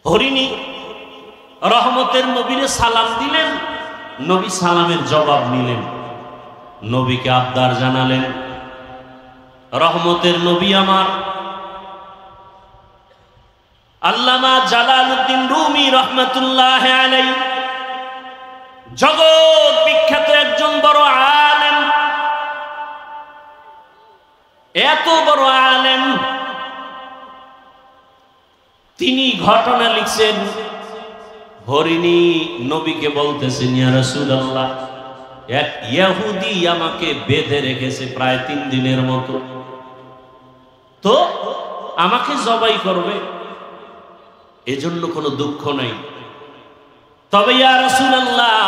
হরিণী রহমতের নবীরে সালাম দিলেন, নবী সালামের জবাব নিলেন, নবীকে আবদার জানালেন। রহমতের নবী আমার আল্লামা জালালউদ্দিন রুমি রহমাতুল্লাহ আলাইহি জগৎ বিখ্যাত একজন বড় আলেম, এত বড় আলেম, তিনি ঘটনা লিখছেন। হরিণী নবীকে বলতেছেন, ইয়া রাসূলুল্লাহ, এক ইহুদি আমাকে বেঁধে রেখেছে প্রায় 3 দিনের মতো, তো আমাকে জবাই করবে, এজন্য কোনো দুঃখ নাই, তবে ইয়া রাসূলুল্লাহ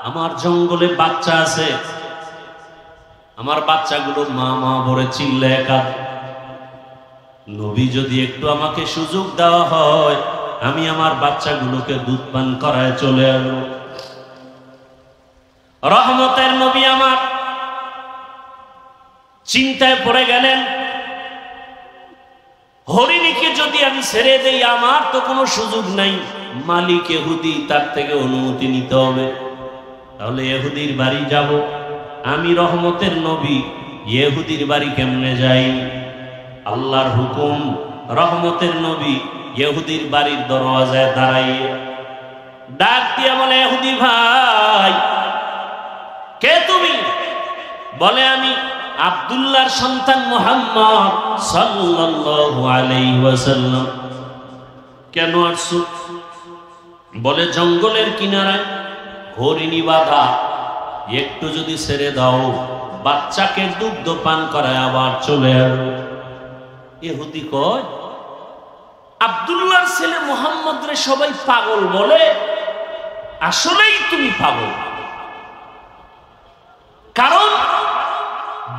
আমার জঙ্গলে বাচ্চা আছে, আমার বাচ্চাগুলো মা মা বলে চিল্লায় কাঁদে, নবী যদি একটু আমাকে সুযোগ দেওয়া হয় আমি আমার বাচ্চাগুলোকে দুধ পান করায় চলে আসবো। রহমতের নবী আমার চিন্তায় পড়ে গেলেন, হরিণীকে যদি আমি ছেড়ে দেই আমার তো কোনো সুযোগ নাই, মালিক ইহুদি, তার থেকে অনুমতি নিতে হবে, তাহলে ইহুদির বাড়ি যাব। আমি রহমতের নবী, ইহুদির বাড়ি কেমনে যাই? আল্লাহর হুকুম, রহমতের নবী ইহুদির বাড়ির দরওয়াজায় দাঁড়াইয়ে ডাক দিয়ে বলে, ইহুদি ভাই কে তুমি? বলে, আমি আব্দুল্লাহর সন্তান মুহাম্মদ সাল্লাল্লাহু আলাইহি ওয়াসাল্লাম। কেন আসছো? বলে, জঙ্গলের কিনারায় হরিণী বাঁধা, একটু যদি ছেড়ে দাও বাচ্চাকে দুগ্ধ পান করায় আবার চলে আসবো। ইহুদি কয়, আব্দুল্লাহর ছেলে মুহাম্মদ রে সবাই পাগল বলে, আসলেই তুমি পাগল, কারণ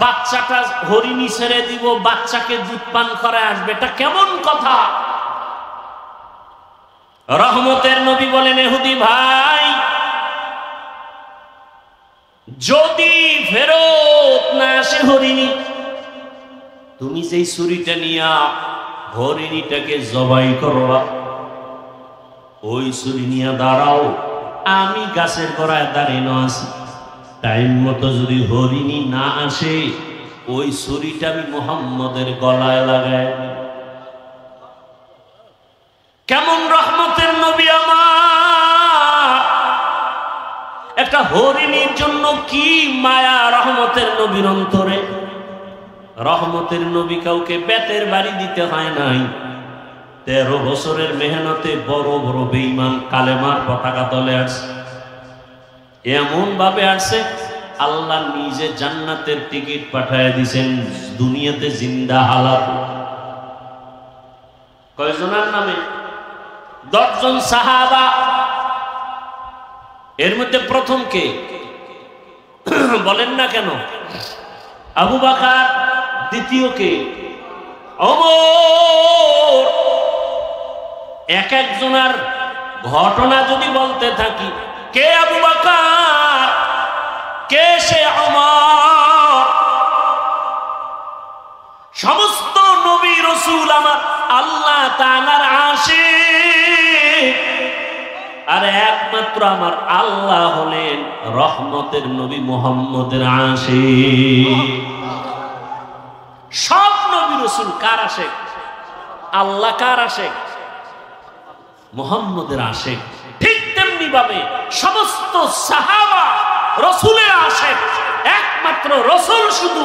বাচ্চাটা হরিণী ছেড়ে দিব, বাচ্চাকে দুধ পান করায় আসবে, এটা কেমন কথা? রহমতের নবী বলেন, ইহুদি ভাই যদি ফেরত না আসে হরিণী, তুমি যেই ছুরিটা নিয়া হরিণীটাকে জবাই করবা, ওই ছুরি নিয়ে দাঁড়াও, আমি গাছের গোড়ায় দাঁড়ানো আছি, টাইম মতো যদি হরিণী না আসে ওই ছুরিটা আমি মুহাম্মদের গলায় লাগাই। কেমন রহমতের নবী আমার! একটা হরিণীর জন্য কি মায়া রহমতের নবীর অন্তরে। রহমতের নবী কাউকে বেতের বাড়ি দিতে হয় নাই, 13 বছরের মেহনতে বড় বড় বেঈমান কালেমার পতাকা তলে আসছে, এমন ভাবে আসছে আল্লাহ নিজে জান্নাতের টিকিট পাঠায় দিয়েছেন দুনিয়াতে জিন্দা হালাত। কয়জনের নামে? 10 জন সাহাবা। এর মধ্যে প্রথম কে বলেন না কেন? আবু বকর। দ্বিতীয় কে? ওমর। এক একজনের ঘটনা যদি বলতে থাকি, কে আবু বকর, কে সে ওমর? সমস্ত নবী রাসূল আমার আল্লাহ তাআলার আশিক, আর একমাত্র আমার আল্লাহ হলেন রহমতের নবী মুহাম্মদের আশিক। সব নবী রাসূল কার আশিক? আল্লাহ কার আশিক? মুহাম্মদের আশিক। ঠিক তেমনি ভাবে সমস্ত সাহাবা রাসূলের আশিক, একমাত্র রাসূল শুধু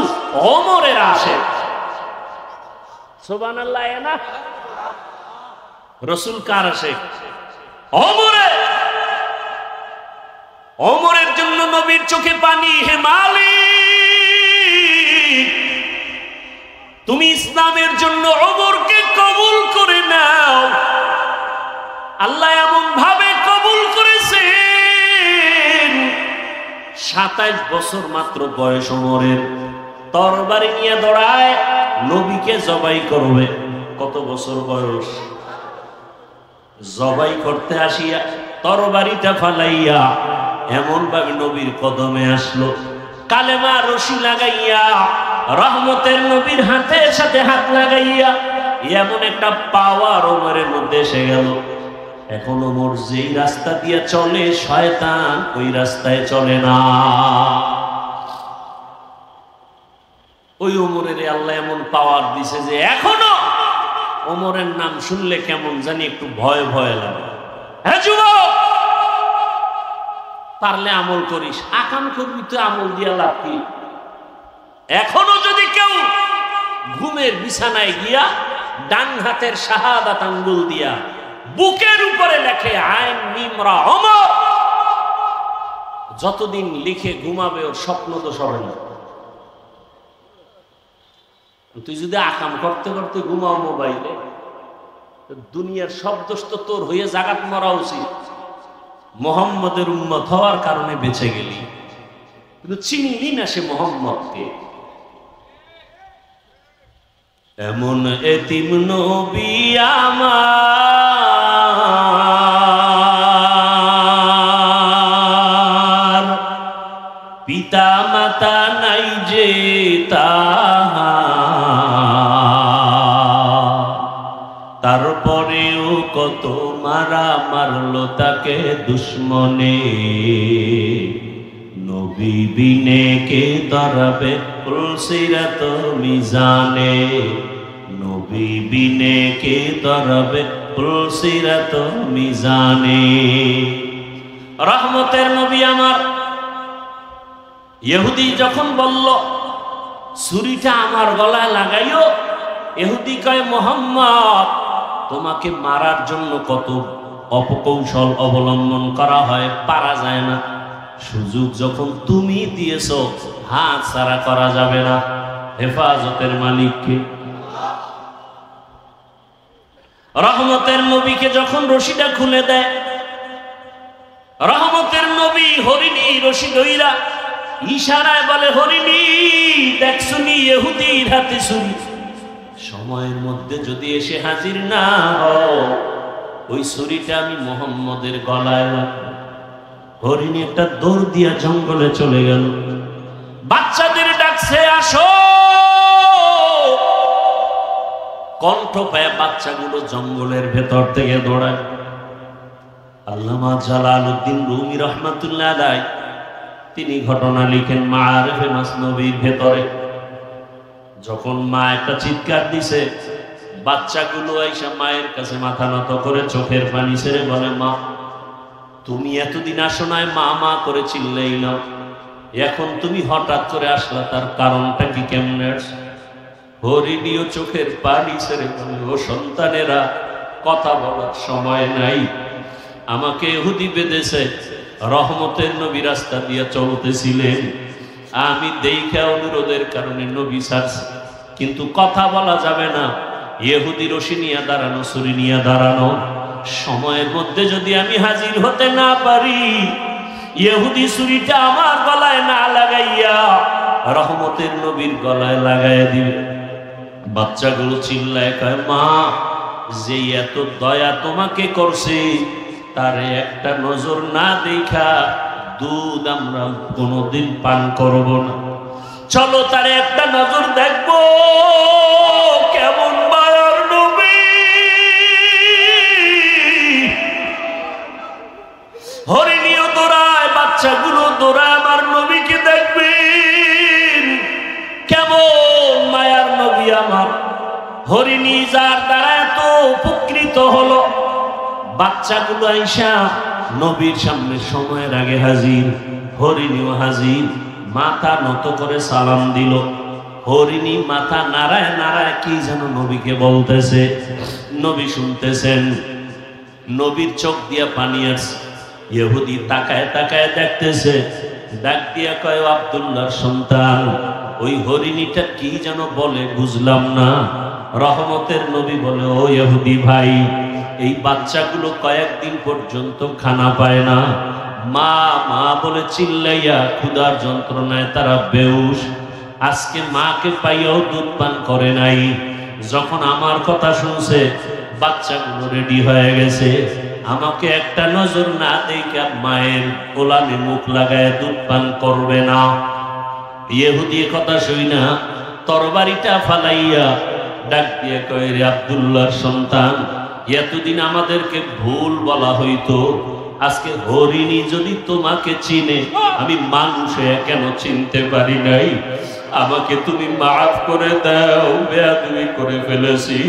ওমরের আশিক। সুবহানাল্লাহ। না, রাসূল কার আশিক? ওমরের। ওমরের জন্য নবীর চোখে পানি। হে মালিক, তুমি ইসলামের জন্য ওমরকে কবুল করে নাও। আল্লাহ এমন ভাবে কবুল করেছেন, 27 বছর মাত্র বয়স ওমরের, তরবারি নিয়ে দৌড়ায় নবীকে জবাই করবে। কত বছর বয়স? জবাই করতে আসিয়া তরবারিটা ফালাইয়া এমন ভাবে নবীর কদমে আসলো, কালেমা রশি লাগাইয়া রহমতের নবীর হাতের সাথে হাত লাগাইয়া এমন একটা পাওয়ার ওমরের মধ্যে এসে গেল। এখন ওমর যেই রাস্তা দিয়ে চলে শয়তান ওই রাস্তায় চলে না। ওই ওমরের আল্লাহ এমন পাওয়ার দিছে যে এখনো ওমরের নাম শুনলে কেমন জানি একটু ভয় ভয় লাগে। হ্যাঁ যুবক, পারলে আমল করিস, আকাম করবি তো আমল দিয়া লাভ কি? এখনো যদি কেউ ঘুমের বিছানায় গিয়া ডান হাতের শাহাদাত আঙ্গুল দিয়া বুকের উপরে লেখে আইন মিমরা ওমর, যতদিন লিখে ঘুমাবে ওর স্বপ্ন দোষ হবে না। তুই যদি আকাম করতে করতে ঘুমাও মোবাইলে, দুনিয়ার সব দোষ তো তোর হয়ে জাগাত মরা উচিত। মোহাম্মদের উম্মত হওয়ার কারণে বেঁচে গেলি, কিন্তু চিনলি না সে মোহাম্মদকে। এমন এতিম নবী আমার, পিতা মাতা নাই যে তারপরেও কত মারা মারলো তাকে দুশ্মনে। নবী বিনে কে ধরবে পুলসিরাত মিজানে, নবী বিনে কে ধরবে পুলসিরাত মিজানে। রহমতের নবী আমার। ইহুদি যখন বলল ছুরিটা আমার গলায় লাগাইও, ইহুদি কয় মুহাম্মদ তোমাকে মারার জন্য কত অপকৌশল অবলম্বন করা হয়, পারা যায় না। সুযোগ যখন তুমি দিয়েছো হাত ছাড়া করা যাবে না। হেফাজতের মালিককে। রহমতের নবীকে যখন রশিটা খুলে দেয়, রহমতের নবী হরিণী রশি ধইরা ইশারায় বলে হরিণী দেখছুনি ইহুদির হাতে ছুরি, সময়ের মধ্যে যদি এসে হাজির না হও ওই ছুরিটা আমি মুহাম্মদের গলায় রাখবো। হরিণী একটা দৌড় দিয়া জঙ্গলে চলে গেল, বাচ্চাদের ডাকছে আসো। কণ্ঠ পায় বাচ্চাগুলো জঙ্গলের ভেতর থেকে দৌড়ায়। আল্লামা জালালউদ্দিন রুমি রহমাতুল্লাহ আলাইহি তিনি ঘটনা লিখেন মাআরিফে মাসনবীর ভেতরে। যখন মা একটা চিৎকার দিছে, বাচ্চাগুলো আইসা মায়ের কাছে মাথা নত করে চোখের পানি ছেড়ে বলে মা তুমি এতদিন আসো নাই, মা মা করে চিল্লাইলাম, এখন তুমি হঠাৎ করে আসলা, তার কারণটা কি, কেমনে? হরিণীও চোখের পানি ছেড়ে বলে ও সন্তানেরা কথা বলার সময় নাই, আমাকে ইহুদি বেঁধেছে। রহমতের নবী রাস্তা দিয়ে চলতেছিলেন, আমি দেখা অনুরোধের কারণে নবী ছাড়ছি, কিন্তু কথা বলা যাবে না। ইহুদি রশি নিয়ে দাঁড়ানো, ছুরি নিয়ে দাঁড়ানো, সময়ের মধ্যে যদি আমি হাজির হতে না পারি, ইহুদি ছুরিটা আমার গলায় না লাগাইয়া রহমতের নবীর গলায় লাগাইয়া দিবে। বাচ্চাগুলো চিল্লায় কয় মা যে এত দয়া তোমাকে করছে তারে একটা নজর না দেখা দুধ আমরা কোনোদিন পান করব না, চলো তারে একটা নজর দেখবো কেমন মায়ার নবী। হরিণীও দৌড়ায়, বাচ্চাগুলো দৌড়ায়, আমার নবীকে দেখবেন কেমন মায়ার নবী আমার। হরিণী যার দ্বারা এত উপকৃত হলো, বাচ্চাগুলো আইসা নবীর সামনে সময়ের আগে হাজির, হরিণীও হাজির, মাথা নত করে সালাম দিল। হরিণী মাথা নাড়ায় নাড়ায় কি যেন নবীকে বলতেছে, নবী শুনতেছেন, নবীর চোখ দিয়া পানি আসছে। ইহুদি তাকায় তাকায় দেখতেছে, ডাক দিয়া কয় আব্দুল্লাহর সন্তান, ওই হরিণীটা কি যেন বলে বুঝলাম না। রহমতের নবী বলে ও ইহুদি ভাই, এই বাচ্চাগুলো কয়েকদিন পর্যন্ত খানা পায় না, মা মা বলে চিল্লাইয়া ক্ষুধার যন্ত্রণায় তারা বেহুশ, আজকে মাকে পাইয়াও দুধ পান করে নাই। যখন আমার কথা শুনছে বাচ্চাগুলো রেডি হয়ে গেছে, আমাকে একটা নজর না দেখে মায়ের কোলানে মুখ লাগায় দুধ পান করবে না। ইহুদি কথা শুই না তরবারিটা ফালাইয়া ডাক দিয়ে কয়, রে আব্দুল্লাহর সন্তান, এতদিন আমাদেরকে ভুল বলা হইতো, আজকে হরিণী যদি তোমাকে চিনে, আমি মানুষে কেন চিনতে পারি নাই? আমাকে তুমি মাফ করে দাও, বেয়াদবি করে ফেলেছি,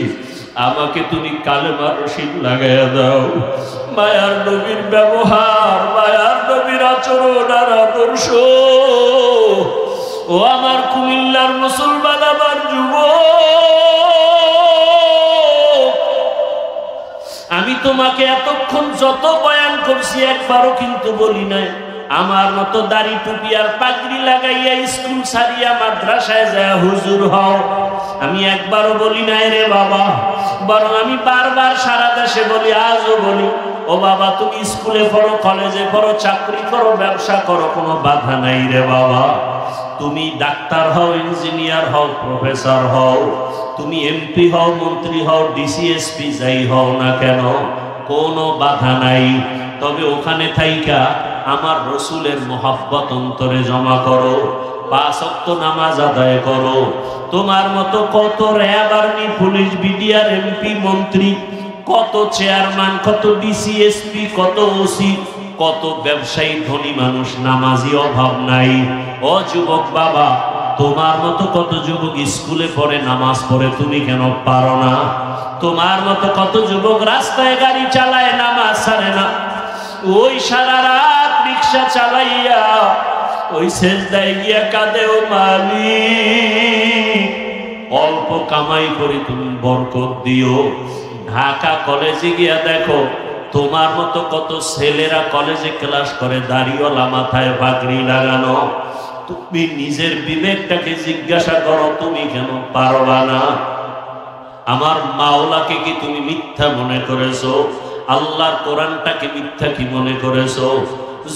আমাকে তুমি কালেমার রশিদ লাগাইয়া দাও। মায়ার নবীর ব্যবহার, মায়ার নবীর আচরণ আর আদর্শ। ও আমার কুমিল্লার মুসলমান, আমার যুবক, আমি তোমাকে এতক্ষণ যত বয়ান করছি একবারও কিন্তু বলি নাই আমার মতো দাড়ি টুপি আর পাগড়ি লাগাইয়া স্কুল ছাড়িয়া মাদ্রাসায় যায় হুজুর হও। আমি একবারও বলি নাই রে বাবা, বরং আমি বারবার সারা দেশে বলি, আজও বলি, ও বাবা তুমি স্কুলে পড়ো, কলেজে পড়ো, চাকরি করো, ব্যবসা করো, কোনো বাধা নাই রে বাবা। তুমি ডাক্তার হও, ইঞ্জিনিয়ার হও, প্রফেসর হও, তুমি এমপি হও, মন্ত্রী হও, ডিসিএসপি যাই হও না কেন, কোনো বাধা নাই। তবে ওখানে থাইকা আমার রসুলের মোহাব্বত অন্তরে জমা করো, 5 ওয়াক্ত নামাজ আদায় করো। তোমার মতো কত RAB, army, police, BDR, MP, মন্ত্রী, কত চেয়ারম্যান, কত ডিসিএসপি, কত ওসি, কত ব্যবসায়ী, ধনী মানুষ, নামাজি অভাব নাই। ও যুবক বাবা, তোমার মতো কত যুবক স্কুলে পড়ে, নামাজ পড়ে, তুমি কেন পারো না? তোমার মতো কত যুবক রাস্তায় গাড়ি চালায়, নামাজ ছাড়ে না। ওই সারা রাত রিক্সা চালাইয়া ওই সেজদায় গিয়া কাঁদে, ও মালিক অল্প কামাই করে তুমি বরকত দিও। ঢাকা কলেজে গিয়া দেখো, তোমার মতো কত ছেলেরা কলেজে ক্লাস করে, দাড়িওয়ালা, মাথায় পাগড়ি লাগানো। তুমি নিজের বিবেকটাকে জিজ্ঞাসা করো, তুমি কেন পারবা না? আমার মাওলাকে কি তুমি মিথ্যা মনে করেছো? আল্লাহর কোরআনটাকে মিথ্যা কি মনে করেছো?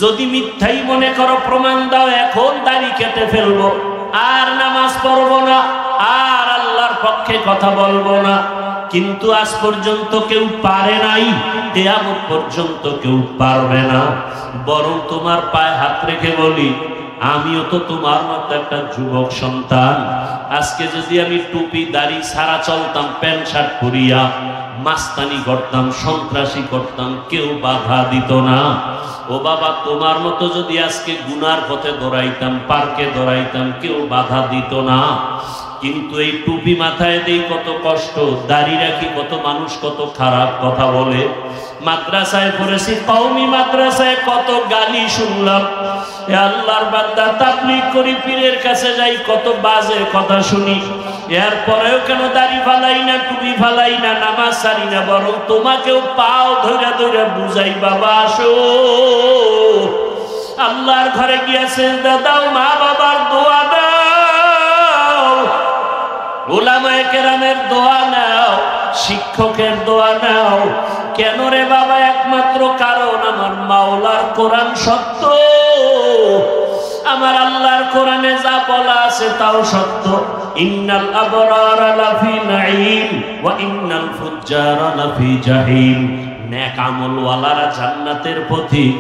যদি মিথ্যাই মনে করো, প্রমাণ দাও, এখন দাড়ি কেটে ফেলবো, আর নামাজ পড়বো না, আর আল্লাহর পক্ষে কথা বলবো না। কিন্তু আজ পর্যন্ত কেউ পারে নাই, কিয়ামত পর্যন্ত কেউ পারবে না। বরং তোমার পায়ে হাত রেখে বলি, আমিও তো তোমার মতো একটা যুবক সন্তান। আজকে যদি আমি টুপি দাড়ি ছাড়া চলতাম, প্যান্ট শার্ট পরিয়া মাস্তানি করতাম, সন্ত্রাসী করতাম, কেউ বাধা দিত না। ও বাবা, তোমার মতো যদি আজকে গুনার পথে দৌড়াইতাম, পার্কে দৌড়াইতাম, কেউ বাধা দিত না। কিন্তু এই টুপি মাথায় দেই কত কষ্ট, দাড়ি রাখি কত মানুষ কত খারাপ কথা বলে। মাদ্রাসায় পড়েছি, কওমি মাদ্রাসায় কত গালি শুনলাম। এ আল্লাহর বান্দা, তাবলীগ করি, পীরের কাছে যাই, কত বাজে কথা শুনি। এরপরেও কেন দাড়ি ফালাই না, টুপি ফালাই না, নামাজ ছাড়ি না, বরং তোমাকেও পাও ধরে ধরে বুঝাই, বাবা আসো আল্লাহর ঘরে গিয়া সিজদা দাও, মা বাবার দোয়া দাও, উলামায়ে কেরামের দোয়া নাও, শিক্ষকের দোয়া নাও। কেন রে বাবা? একমাত্র কারণ আমার মাওলার কোরআন সত্য, আমার আল্লাহর কোরআনে যা বলা আছে তাও সত্য। ইন্নাল আবরারা লাফি নাঈম ওয়া ইন্নাল ফুজ্জারা লাফি জাহিম। নেক আমলওয়ালারা জান্নাতের পথিক,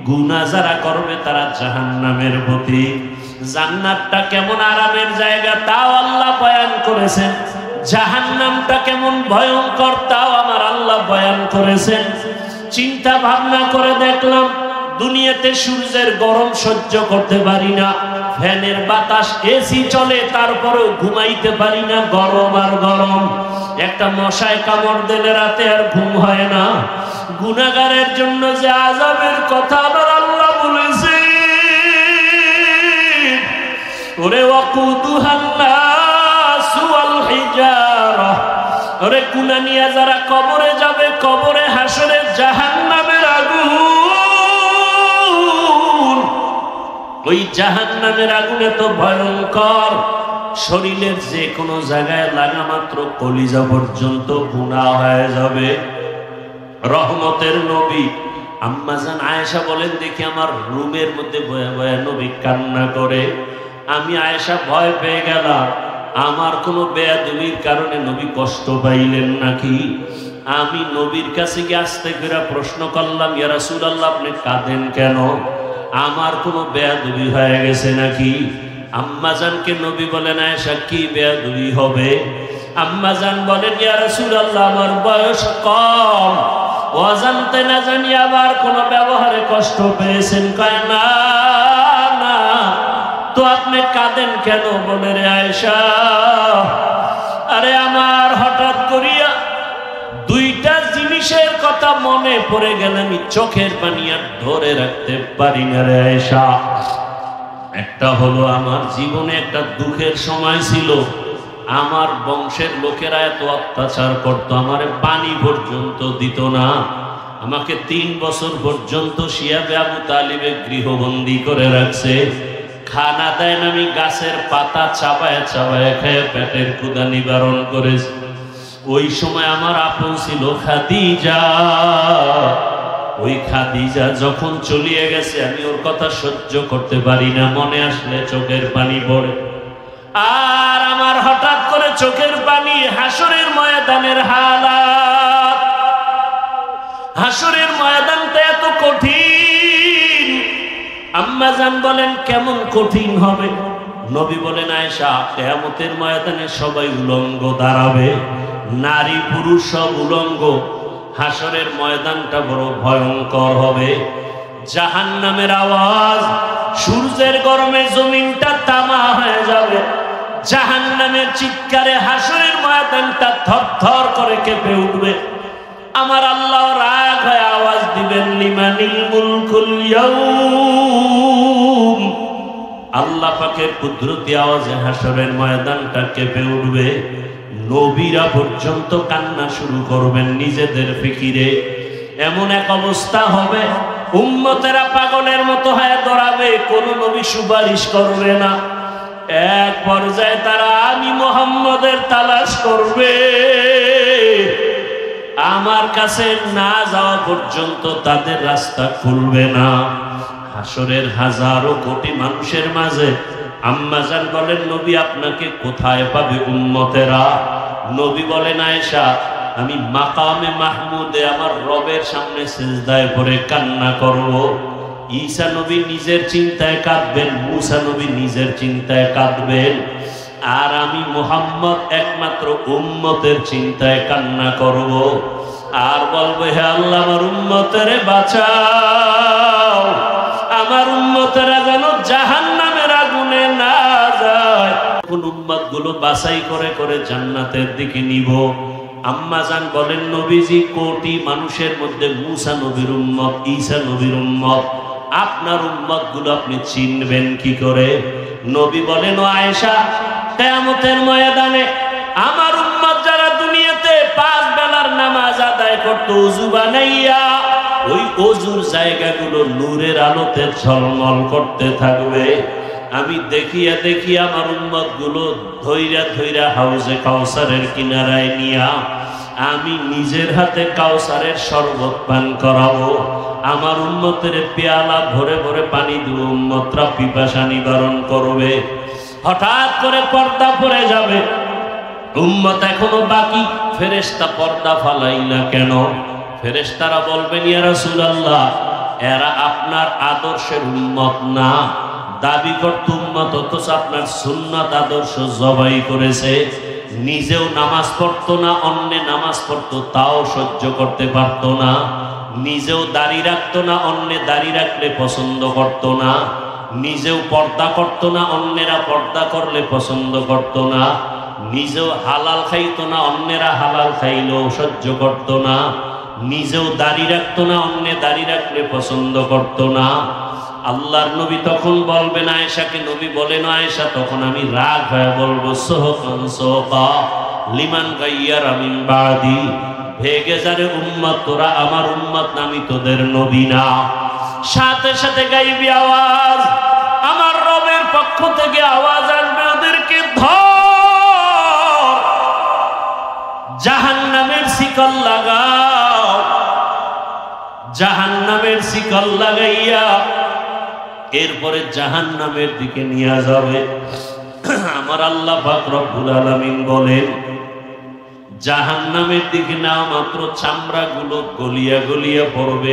গুনাহ যারা করবে তারা জাহান্নামের পথিক। জান্নাতটা কেমন আরামের জায়গা তাও আল্লাহ বয়ান করেছেন, জাহান্নামটা কেমন ভয়ঙ্কর তাও আমার আল্লাহ বয়ান করেছেন। চিন্তা ভাবনা করে দেখলাম, দুনিয়াতে সূর্যের গরম সহ্য করতে পারি না, ফ্যানের বাতাস, এসি চলে, তারপরেও ঘুমাইতে পারি না, গরম আর গরম। একটা মশায় কামড় দিলে রাতে আর ঘুম হয় না। গুনাহগারের জন্য যে আযাবের কথা আমার আল্লাহ বলেছে, ওরে ওয়াকুদুহান নাসু ওয়াল হিজারা, ওরে গুনাহ নিয়ে যারা কবরে যাবে, কবরে হাসরে জাহান্নামের আগুন। ওই জাহান্নামের আগুনে তো ভয়ঙ্কর, শরীরের যে কোনো জায়গায় লাগা মাত্র কলিজা পর্যন্ত গুনাহ হয়ে যাবে। রহমতের নবী আম্মাজান আয়েশা বলেন, দেখি আমার রুমের মধ্যে বয়ে বয়ে নবী কান্না করে। আমি আয়েশা ভয় পেয়ে গেলাম, আমার কোনো বেয়াদবির কারণে নবী কষ্ট পাইলেন নাকি। আমি নবীর কাছে গিয়ে আস্তে করে প্রশ্ন করলাম, ইয়া রাসূলুল্লাহ আপনি কাঁদেন কেন? আমার কোনো বেয়াদবি হয়ে গেছে নাকি? আম্মাজানকে নবী বলেন, আয়েশা কি বেয়াদবি হবে? আম্মা জান বলেন, ইয়া রাসূলুল্লাহ, আমার বয়স কম, অজান্তে না জানি আবার কোন ব্যবহারে কষ্ট পেয়েছেন। কয় না না, তো আপনি কাঁদেন কেন? বলে, রে আয়েশা, আরে আমার হঠাৎ করিয়া দুইটা জিনিসের কথা মনে পড়ে গেল, আমি চোখের পানি আর ধরে রাখতে পারি না রে আয়েশা। একটা হলো, আমার জীবনে একটা দুঃখের সময় ছিল, আমার বংশের লোকেরা এত অত্যাচার করত, আমারে পানি পর্যন্ত দিত না, আমাকে 3 বছর পর্যন্ত শিয়াবে আবু তালিবে গৃহবন্দী করে রাখছে, খানা দেয় না, আমি গাছের পাতা চাবায় চাবায় খেয়ে পেটের ক্ষুধা নিবারণ করেছি। ওই সময় আমার আপন ছিল খাদিজা। ওই খাদিজা যখন চলিয়ে গেছে, আমি ওর কথা সহ্য করতে পারি না, মনে আসলে চোখের পানি পড়ে। আর আমার হঠাৎ করে চোখের পানি হাসরের ময়দানের হালাত। হাসরের ময়দানটা এত কঠিন। আম্মা জান বলেন, কেমন কঠিন হবে? নবী বলেন, আয়েশা, কিয়ামতের ময়দানে সবাই উলঙ্গ দাঁড়াবে, নারী পুরুষ সব উলঙ্গ। হাসরের ময়দানটা বড় ভয়ঙ্কর হবে। জাহান্নামের আওয়াজ, সূর্যের গরমে জমিনটা তামা হয়ে যাবে। জাহান্নামের চিৎকারে হাসরের ময়দানটা থরথর করে কেঁপে উঠবে। আমার আল্লাহ রাগ হয়ে আওয়াজ দিবেন, লিমানিল মুলকুল ইয়াউম। আল্লাহ পাকের কুদরতি আওয়াজে হাসরের ময়দানটা কেঁপে উঠবে। নবীরা পর্যন্ত কান্না শুরু করবেন নিজেদের ফিকিরে। এমন এক অবস্থা হবে, উম্মতেরা পাগলের মতো হয়ে দৌড়াবে, কোন নবী সুপারিশ করবে না। এক পর্যায়ে তারা আমি মুহাম্মদের তালাশ করবে, আমার কাছে না যাওয়া পর্যন্ত তাদের রাস্তা খুলবে না। হাসরের হাজারো কোটি মানুষের মাঝে আম্মা জান বলেন, নবী আপনাকে কোথায় পাবে উম্মতেরা? নবী বলেন, আয়েশা, আমি মাকামে মাহমুদে আমার রবের সামনে সিজদায় পড়ে কান্না করব। ঈসা নবী নিজের চিন্তায় কাঁদবেন, মুসা নবী নিজের চিন্তায় কাঁদবেন, আর আমি মুহাম্মদ একমাত্র উম্মতের চিন্তায় কান্না করব। আর বলবো, হে আল্লাহ, আমার উম্মতেরে বাঁচাও, আমার উম্মতেরা যেন জাহান্নামের আগুনে না যায়। কোন উম্মত গুলো বাছাই করে করে জান্নাতের দিকে নিব। আম্মা জান বলেন, নবীজি কোটি মানুষের মধ্যে মুসা নবীর উম্মত, ঈসা নবীর উম্মত, আপনার উম্মত গুলো আপনি চিনবেন কি করে? নবী বলেন, ও আয়েশা, কিয়ামতের ময়দানে আমার উম্মত যারা দুনিয়াতে 5 বেলার নামাজ আদায় করত ওযু বানাইয়া, ওই ওযুর জায়গাগুলো নূরের আলোতে ঝলমল করতে থাকবে। আমি দেখিয়া দেখিয়া আমার উম্মত গুলো ধৈরা ধৈরা হাউজে কাউসারের কিনারায় নিয়া আমি নিজের হাতে কাউসারের শরবত পান করাবো। আমার উম্মতের পেয়ালা ভরে ভরে পানি দিব, উম্মতরা পিপাসা নিবারণ করবে। হঠাৎ করে পর্দা পড়ে যাবে, উম্মত এখনো বাকি। ফেরেশতা পর্দা ফালাইলা কেন? ফেরেশতারা বলবেন, ইয়া রাসূলুল্লাহ, এরা আপনার আদর্শের উম্মত না, দাবি করত উম্মত, অথচ আপনার সুন্নাত আদর্শ জবাই করেছে। নিজেও নামাজ পড়তো না, অন্যে নামাজ পড়তো তাও সহ্য করতে পারতো না। নিজেও দাড়ি রাখতো না, অন্যে দাড়ি রাখলে পছন্দ করতো না। নিজেও পর্দা করতো না, অন্যেরা পর্দা করলে পছন্দ করতো না। নিজেও হালাল খাইতো না, অন্যেরা হালাল খাইলেও সহ্য করতো না। নিজেও দাড়ি রাখতো না, অন্যে দাড়ি রাখলে পছন্দ করতো না। আল্লাহর নবী তখন বলবেন আয়েশাকে, নবী বলেন, আয়েশা, তখন আমি রাগ হয়ে বলবো, সোহকান সোহকা লিমান গাইয়ারা মিন বাদি। ভেগে যারে উম্মত, তোরা আমার উম্মত না, আমি তোদের নবী না। সাথে সাথে গাইবি আওয়াজ, আমার রবের পক্ষ থেকে আওয়াজ আসবে, ওদেরকে ধর, জাহান্নামের শিকল লাগাও। জাহান্নামের শিকল লাগাইয়া এরপরে জাহান্নামের দিকে নিয়ে যাবে। আমার আল্লাহ পাক রব্বুল আলামিন বলেন, জাহান্নামের দিকে না মাত্র চামড়াগুলো গলিয়া গলিয়া পড়বে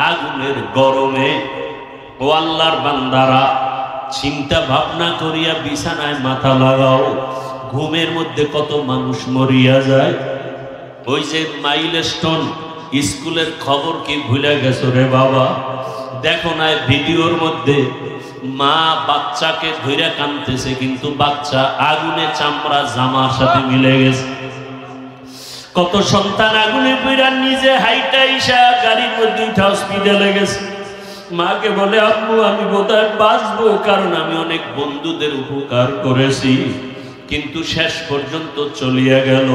আগুনের গরমে। ও আল্লাহর বান্দারা, চিন্তা ভাবনা করিয়া বিছানায় মাথা লাগাও। ঘুমের মধ্যে কত মানুষ মরিয়া যায়। ওই যে মাইলস্টোন স্কুলের খবর কি ভুলে গেছো রে বাবা? দেখো না ভিডিওর মধ্যে মা বাচ্চাকে ধইরা কাঁদতেছে, কিন্তু বাচ্চা আগুনে চামড়া জামার সাথে মিলে গেছে। কত সন্তান আগুনে পুইরা নিজে হাইটা ইসা গাড়ির মধ্যে উঠা হসপিটালে গেছে। মাকে বলে আম্মু আমি বোধহয় বাঁচবো, কারণ আমি অনেক বন্ধুদের উপকার করেছি, কিন্তু শেষ পর্যন্ত চলিয়া গেল।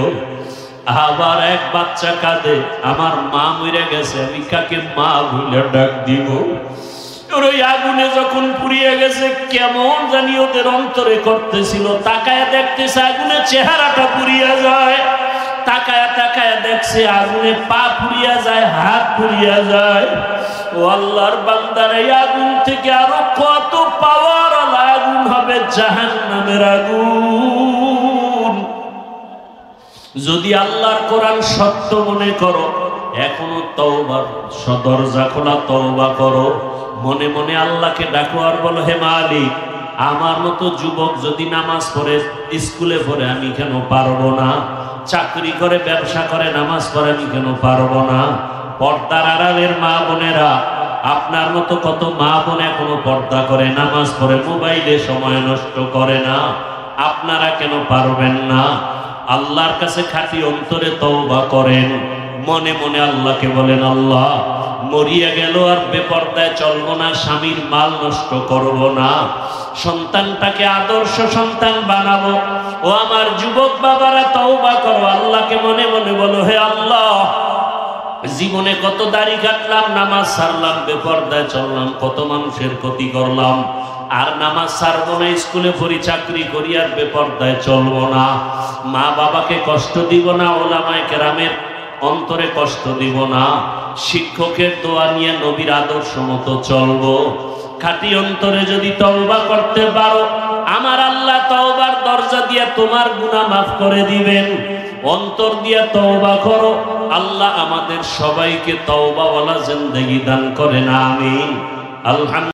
আবার এক বাচ্চা কাঁদে, আমার মা মরে গেছে, আমি কাকে মা বলে ডাক দিব? ওই আগুনে যখন পুড়িয়ে গেছে কেমন জানি ওদের অন্তরে করতেছিল, তাকায় দেখতেছে আগুনে চেহারাটা পুড়িয়া যায়, তাকায় তাকায় দেখছে আগুনে পা পুড়িয়া যায়, হাত পুড়িয়া যায়। ও আল্লাহর বান্দার, এই আগুন থেকে আরো কত পাওয়ার আগুন হবে, জাহান্নামের আগুন। যদি আল্লাহর কোরআন সত্য মনে করো, এখনো তওবার দরজা খোলা, তওবা করো। মনে মনে আল্লাহকে ডাকো আর বলো, হে মালিক, আমার মতো যুবক যদি নামাজ পড়ে, স্কুলে পড়ে, আমি কেন পারবো না? চাকরি করে, ব্যবসা করে, নামাজ পড়ে, আমি কেন পারবো না? পর্দার আড়ালের মা বোনেরা, আপনার মতো কত মা বোন এখনো পর্দা করে, নামাজ পড়ে, মোবাইলে সময় নষ্ট করে না, আপনারা কেন পারবেন না? আল্লাহর কাছে খাঁটি অন্তরে তওবা করেন, মনে মনে আল্লাহকে বলেন, আল্লাহ মরিয়া গেল আর বেপর্দায় চলবো না, স্বামীর মাল নষ্ট করব না, সন্তানটাকে আদর্শ সন্তান বানাবো। ও আমার যুবক বাবারা, তওবা করো, আল্লাহকে মনে মনে বলো, হে আল্লাহ, জীবনে কত দাড়ি কাটলাম, নামাজ ছাড়লাম, বেপর্দায় চললাম, কত মানুষের ক্ষতি করলাম, আর নামাজ ছাড়বো না, স্কুলে পড়ি, চাকরি করি, আর বেপর্দায় চলবো না, মা বাবাকে কষ্ট দিব না, ওলামায়ে কেরামের অন্তরে কষ্ট দিব না, শিক্ষকের দোয়া নিয়ে নবীর আদর্শ মতো চলবো। খাঁটি অন্তরে যদি তওবা করতে পারো, আমার আল্লাহ তওবার দরজা দিয়ে তোমার গুনাহ মাফ করে দিবেন। অন্তর দিয়ে তওবা করো, আল্লাহ আমাদের সবাইকে তওবাওয়ালা জিন্দেগি দান করেন, আমিন। আলহামদুলিল্লাহ।